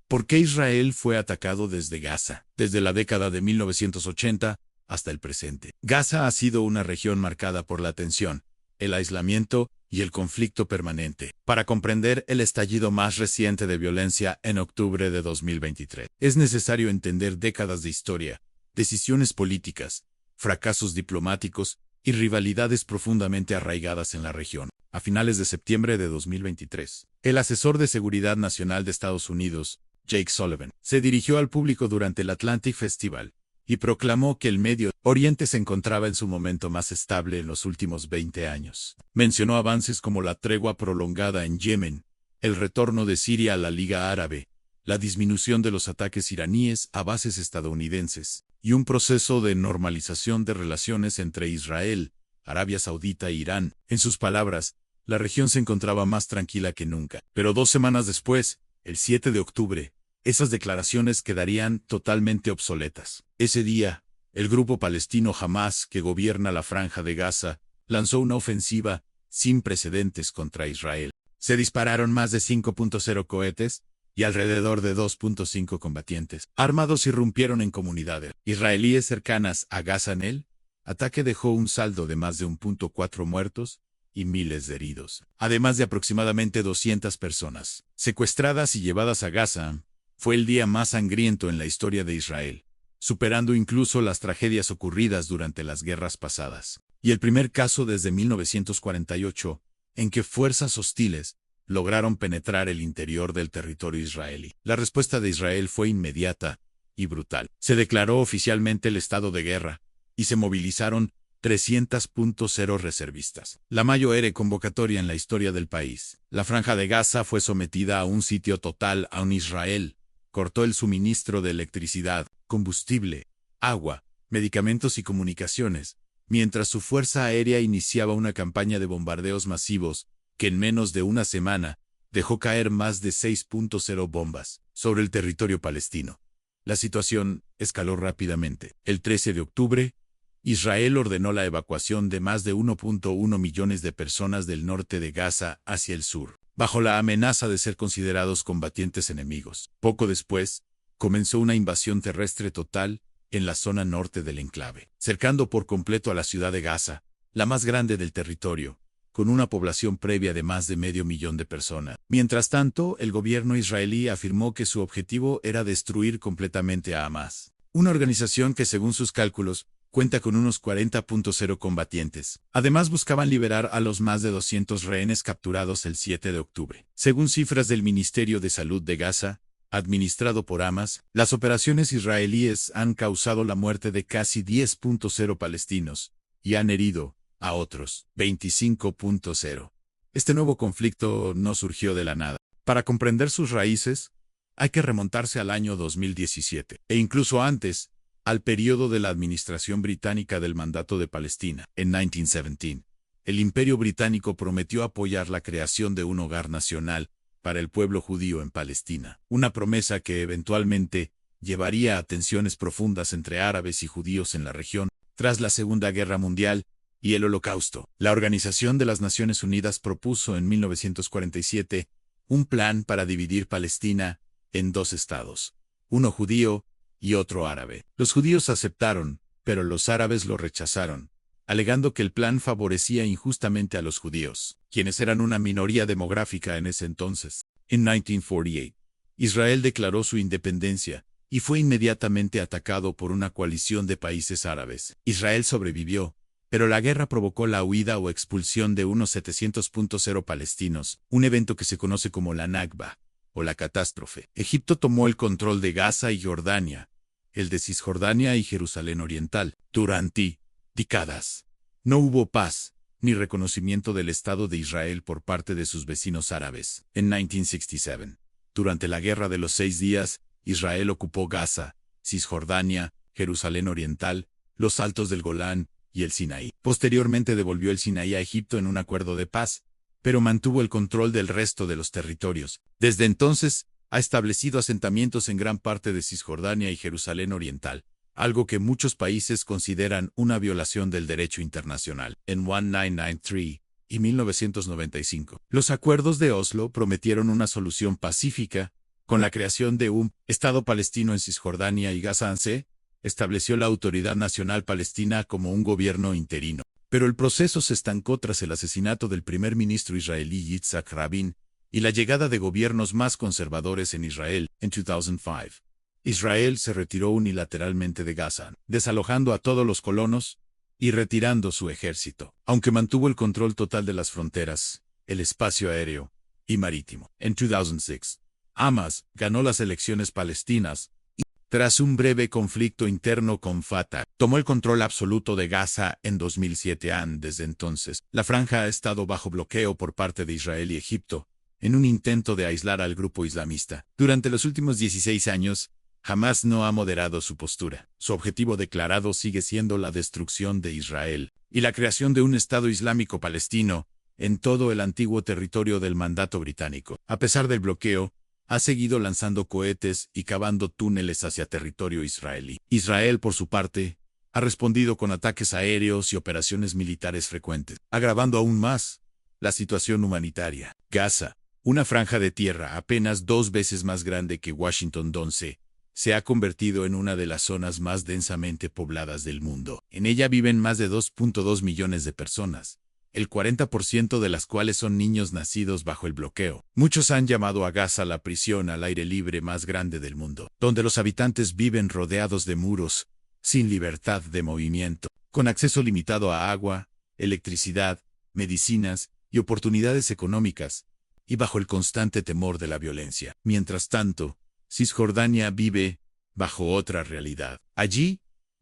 ¿Por qué Israel fue atacado desde Gaza? Desde la década de 1980 hasta el presente. Gaza ha sido una región marcada por la tensión, el aislamiento y el conflicto permanente. Para comprender el estallido más reciente de violencia en octubre de 2023, es necesario entender décadas de historia, decisiones políticas, fracasos diplomáticos y rivalidades profundamente arraigadas en la región. A finales de septiembre de 2023, el asesor de Seguridad Nacional de Estados Unidos, Jake Sullivan, se dirigió al público durante el Atlantic Festival y proclamó que el Medio Oriente se encontraba en su momento más estable en los últimos 20 años. Mencionó avances como la tregua prolongada en Yemen, el retorno de Siria a la Liga Árabe, la disminución de los ataques iraníes a bases estadounidenses, y un proceso de normalización de relaciones entre Israel, Arabia Saudita e Irán. En sus palabras, la región se encontraba más tranquila que nunca. Pero 2 semanas después, el 7 de octubre, esas declaraciones quedarían totalmente obsoletas. Ese día, el grupo palestino Hamás, que gobierna la Franja de Gaza, lanzó una ofensiva sin precedentes contra Israel. Se dispararon más de 5.0 cohetes y alrededor de 2.5 combatientes armados irrumpieron en comunidades israelíes cercanas a Gaza. En el ataque dejó un saldo de más de 1.4 muertos y miles de heridos, además de aproximadamente 200 personas secuestradas y llevadas a Gaza. Fue el día más sangriento en la historia de Israel, superando incluso las tragedias ocurridas durante las guerras pasadas, y el primer caso desde 1948 en que fuerzas hostiles lograron penetrar el interior del territorio israelí. La respuesta de Israel fue inmediata y brutal. Se declaró oficialmente el estado de guerra y se movilizaron 300.0 reservistas, la mayor convocatoria en la historia del país. La Franja de Gaza fue sometida a un sitio total aún Israel cortó el suministro de electricidad, combustible, agua, medicamentos y comunicaciones, mientras su fuerza aérea iniciaba una campaña de bombardeos masivos que en menos de una semana dejó caer más de 6.0 bombas sobre el territorio palestino. La situación escaló rápidamente. El 13 de octubre, Israel ordenó la evacuación de más de 1.1 millones de personas del norte de Gaza hacia el sur, bajo la amenaza de ser considerados combatientes enemigos. Poco después, comenzó una invasión terrestre total en la zona norte del enclave, cercando por completo a la ciudad de Gaza, la más grande del territorio, con una población previa de más de 500.000 de personas. Mientras tanto, el gobierno israelí afirmó que su objetivo era destruir completamente a Hamás, una organización que, según sus cálculos, cuenta con unos 40.0 combatientes. Además, buscaban liberar a los más de 200 rehenes capturados el 7 de octubre. Según cifras del Ministerio de Salud de Gaza, administrado por Hamás, las operaciones israelíes han causado la muerte de casi 10.0 palestinos y han herido a otros 25.0. Este nuevo conflicto no surgió de la nada. Para comprender sus raíces, hay que remontarse al año 2017, e incluso antes, al periodo de la administración británica del Mandato de Palestina. En 1917, el Imperio Británico prometió apoyar la creación de un hogar nacional para el pueblo judío en Palestina, una promesa que eventualmente llevaría a tensiones profundas entre árabes y judíos en la región. Tras la Segunda Guerra Mundial y el Holocausto, la Organización de las Naciones Unidas propuso en 1947 un plan para dividir Palestina en 2 estados, uno judío y otro árabe. Los judíos aceptaron, pero los árabes lo rechazaron, alegando que el plan favorecía injustamente a los judíos, quienes eran una minoría demográfica en ese entonces. En 1948, Israel declaró su independencia y fue inmediatamente atacado por una coalición de países árabes. Israel sobrevivió, pero la guerra provocó la huida o expulsión de unos 700.0 palestinos, un evento que se conoce como la Nakba, o la catástrofe. Egipto tomó el control de Gaza y Jordania, el de Cisjordania y Jerusalén Oriental. Durante décadas, no hubo paz ni reconocimiento del Estado de Israel por parte de sus vecinos árabes. En 1967, durante la Guerra de los 6 días, Israel ocupó Gaza, Cisjordania, Jerusalén Oriental, los Altos del Golán y el Sinaí. Posteriormente devolvió el Sinaí a Egipto en un acuerdo de paz, pero mantuvo el control del resto de los territorios. Desde entonces, ha establecido asentamientos en gran parte de Cisjordania y Jerusalén Oriental, algo que muchos países consideran una violación del derecho internacional. En 1993 y 1995, los acuerdos de Oslo prometieron una solución pacífica, Con la creación de un Estado palestino en Cisjordania y Gaza, se estableció la Autoridad Nacional Palestina como un gobierno interino. Pero el proceso se estancó tras el asesinato del primer ministro israelí Yitzhak Rabin y la llegada de gobiernos más conservadores en Israel en 2005. Israel se retiró unilateralmente de Gaza, desalojando a todos los colonos y retirando su ejército, aunque mantuvo el control total de las fronteras, el espacio aéreo y marítimo. En 2006, Hamas ganó las elecciones palestinas y, tras un breve conflicto interno con Fatah, tomó el control absoluto de Gaza en 2007. Desde entonces, la franja ha estado bajo bloqueo por parte de Israel y Egipto, en un intento de aislar al grupo islamista. Durante los últimos 16 años, Hamas no ha moderado su postura. Su objetivo declarado sigue siendo la destrucción de Israel y la creación de un Estado Islámico palestino en todo el antiguo territorio del mandato británico. A pesar del bloqueo, ha seguido lanzando cohetes y cavando túneles hacia territorio israelí. Israel, por su parte, ha respondido con ataques aéreos y operaciones militares frecuentes, agravando aún más la situación humanitaria. Gaza, una franja de tierra apenas 2 veces más grande que Washington, D.C., se ha convertido en una de las zonas más densamente pobladas del mundo. En ella viven más de 2.2 millones de personas, el 40% de las cuales son niños nacidos bajo el bloqueo. Muchos han llamado a Gaza la prisión al aire libre más grande del mundo, donde los habitantes viven rodeados de muros, sin libertad de movimiento, con acceso limitado a agua, electricidad, medicinas y oportunidades económicas, y bajo el constante temor de la violencia. Mientras tanto, Cisjordania vive bajo otra realidad. Allí,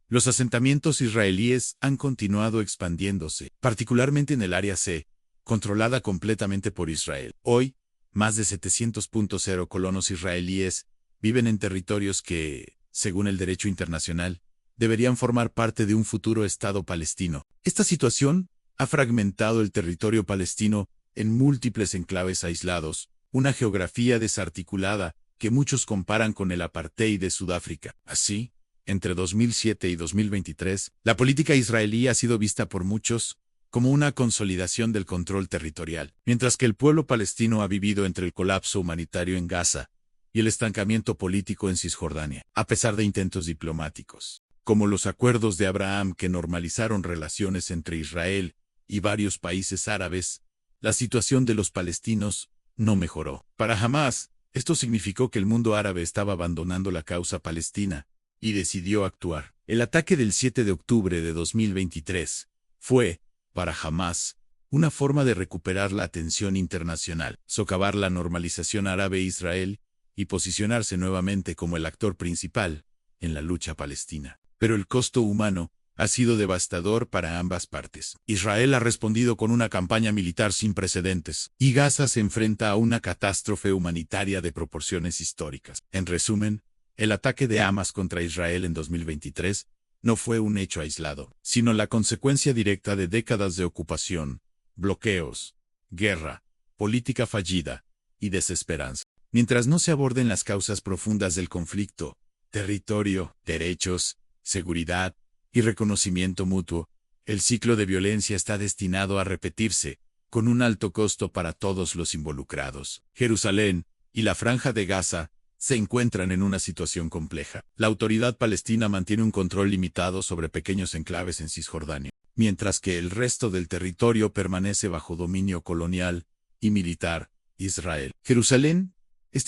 los asentamientos israelíes han continuado expandiéndose, particularmente en el área C, controlada completamente por Israel. Hoy, más de 700.0 colonos israelíes viven en territorios que, según el derecho internacional, deberían formar parte de un futuro Estado palestino. Esta situación ha fragmentado el territorio palestino en múltiples enclaves aislados, una geografía desarticulada que muchos comparan con el apartheid de Sudáfrica. Así, entre 2007 y 2023, la política israelí ha sido vista por muchos como una consolidación del control territorial, mientras que el pueblo palestino ha vivido entre el colapso humanitario en Gaza y el estancamiento político en Cisjordania, a pesar de intentos diplomáticos, como los acuerdos de Abraham que normalizaron relaciones entre Israel y varios países árabes. La situación de los palestinos no mejoró. Para Hamas, esto significó que el mundo árabe estaba abandonando la causa palestina y decidió actuar. El ataque del 7 de octubre de 2023 fue, para Hamas, una forma de recuperar la atención internacional, socavar la normalización árabe-Israel y posicionarse nuevamente como el actor principal en la lucha palestina. Pero el costo humano ha sido devastador para ambas partes. Israel ha respondido con una campaña militar sin precedentes, y Gaza se enfrenta a una catástrofe humanitaria de proporciones históricas. En resumen, el ataque de Hamas contra Israel en 2023 no fue un hecho aislado, sino la consecuencia directa de décadas de ocupación, bloqueos, guerra, política fallida y desesperanza. Mientras no se aborden las causas profundas del conflicto, territorio, derechos, seguridad y reconocimiento mutuo, el ciclo de violencia está destinado a repetirse, con un alto costo para todos los involucrados. Jerusalén y la Franja de Gaza se encuentran en una situación compleja. La autoridad palestina mantiene un control limitado sobre pequeños enclaves en Cisjordania, mientras que el resto del territorio permanece bajo dominio colonial y militar Israel. Jerusalén,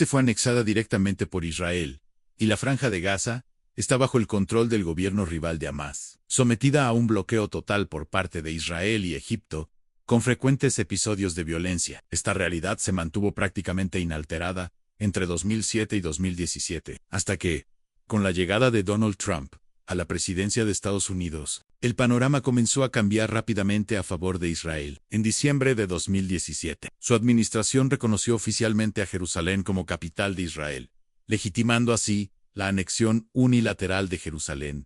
fue anexada directamente por Israel, y la Franja de Gaza está bajo el control del gobierno rival de Hamas, sometida a un bloqueo total por parte de Israel y Egipto, con frecuentes episodios de violencia. Esta realidad se mantuvo prácticamente inalterada entre 2007 y 2017, hasta que, con la llegada de Donald Trump a la presidencia de Estados Unidos, el panorama comenzó a cambiar rápidamente a favor de Israel. En diciembre de 2017, su administración reconoció oficialmente a Jerusalén como capital de Israel, legitimando así la anexión unilateral de Jerusalén,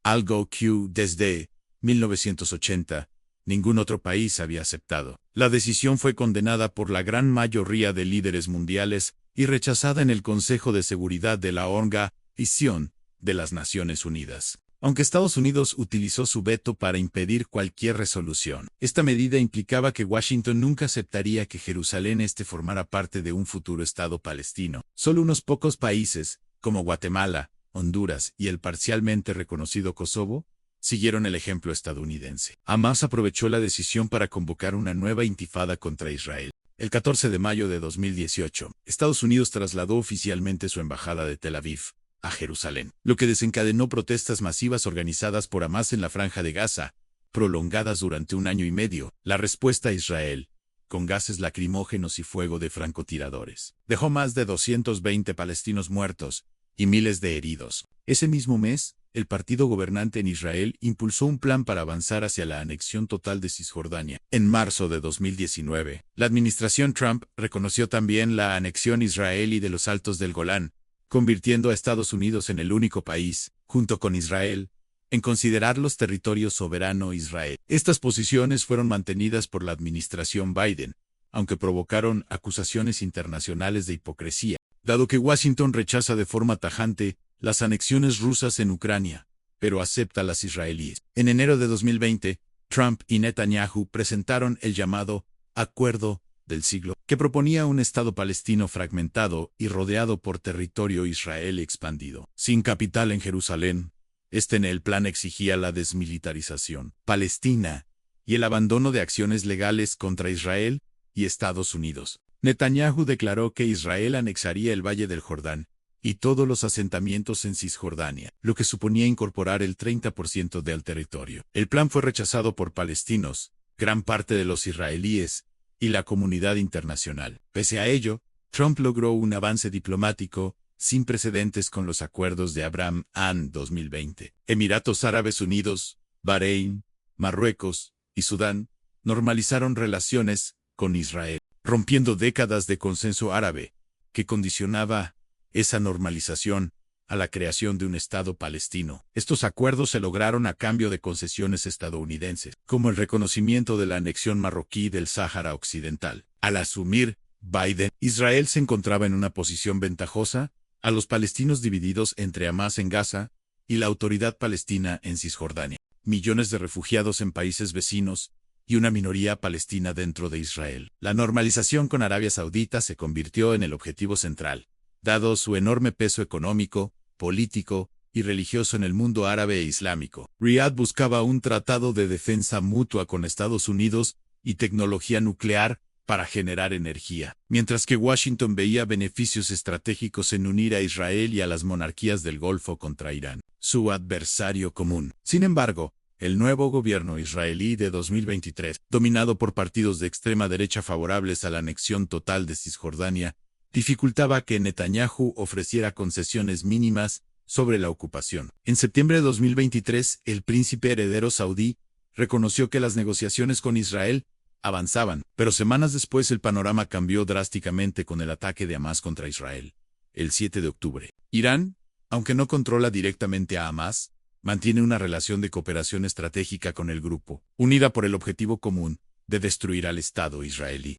algo que desde 1980 ningún otro país había aceptado. La decisión fue condenada por la gran mayoría de líderes mundiales y rechazada en el Consejo de Seguridad de la Organización de las Naciones Unidas. aunque Estados Unidos utilizó su veto para impedir cualquier resolución. Esta medida implicaba que Washington nunca aceptaría que Jerusalén formara parte de un futuro Estado palestino. Solo unos pocos países, como Guatemala, Honduras y el parcialmente reconocido Kosovo, siguieron el ejemplo estadounidense. Hamás aprovechó la decisión para convocar una nueva intifada contra Israel. El 14 de mayo de 2018, Estados Unidos trasladó oficialmente su embajada de Tel Aviv a Jerusalén, lo que desencadenó protestas masivas organizadas por Hamás en la Franja de Gaza, prolongadas durante 1 año y medio. La respuesta a Israel, con gases lacrimógenos y fuego de francotiradores, dejó más de 220 palestinos muertos y miles de heridos. Ese mismo mes, el partido gobernante en Israel impulsó un plan para avanzar hacia la anexión total de Cisjordania. En marzo de 2019, la administración Trump reconoció también la anexión israelí de los Altos del Golán, convirtiendo a Estados Unidos en el único país, junto con Israel, en considerarlos territorio soberano Israel. Estas posiciones fueron mantenidas por la administración Biden, aunque provocaron acusaciones internacionales de hipocresía, dado que Washington rechaza de forma tajante las anexiones rusas en Ucrania, pero acepta las israelíes. En enero de 2020, Trump y Netanyahu presentaron el llamado Acuerdo del Siglo, que proponía un Estado palestino fragmentado y rodeado por territorio israelí expandido, sin capital en Jerusalén. En el plan exigía la desmilitarización palestina y el abandono de acciones legales contra Israel y Estados Unidos. Netanyahu declaró que Israel anexaría el Valle del Jordán y todos los asentamientos en Cisjordania, lo que suponía incorporar el 30% del territorio. El plan fue rechazado por palestinos, gran parte de los israelíes y la comunidad internacional. Pese a ello, Trump logró un avance diplomático sin precedentes con los acuerdos de Abraham en 2020. Emiratos Árabes Unidos, Bahrein, Marruecos y Sudán normalizaron relaciones con Israel, rompiendo décadas de consenso árabe que condicionaba esa normalización a la creación de un Estado palestino. Estos acuerdos se lograron a cambio de concesiones estadounidenses, como el reconocimiento de la anexión marroquí del Sáhara Occidental. Al asumir Biden, Israel se encontraba en una posición ventajosa a los palestinos divididos entre Hamás en Gaza y la Autoridad Palestina en Cisjordania, millones de refugiados en países vecinos y una minoría palestina dentro de Israel. La normalización con Arabia Saudita se convirtió en el objetivo central, dado su enorme peso económico, político y religioso en el mundo árabe e islámico. Riad buscaba un tratado de defensa mutua con Estados Unidos y tecnología nuclear para generar energía, mientras que Washington veía beneficios estratégicos en unir a Israel y a las monarquías del Golfo contra Irán, su adversario común. Sin embargo, el nuevo gobierno israelí de 2023, dominado por partidos de extrema derecha favorables a la anexión total de Cisjordania, dificultaba que Netanyahu ofreciera concesiones mínimas sobre la ocupación. En septiembre de 2023, el príncipe heredero saudí reconoció que las negociaciones con Israel avanzaban, pero semanas después el panorama cambió drásticamente con el ataque de Hamás contra Israel, el 7 de octubre. Irán, aunque no controla directamente a Hamás, mantiene una relación de cooperación estratégica con el grupo, unida por el objetivo común de destruir al Estado israelí.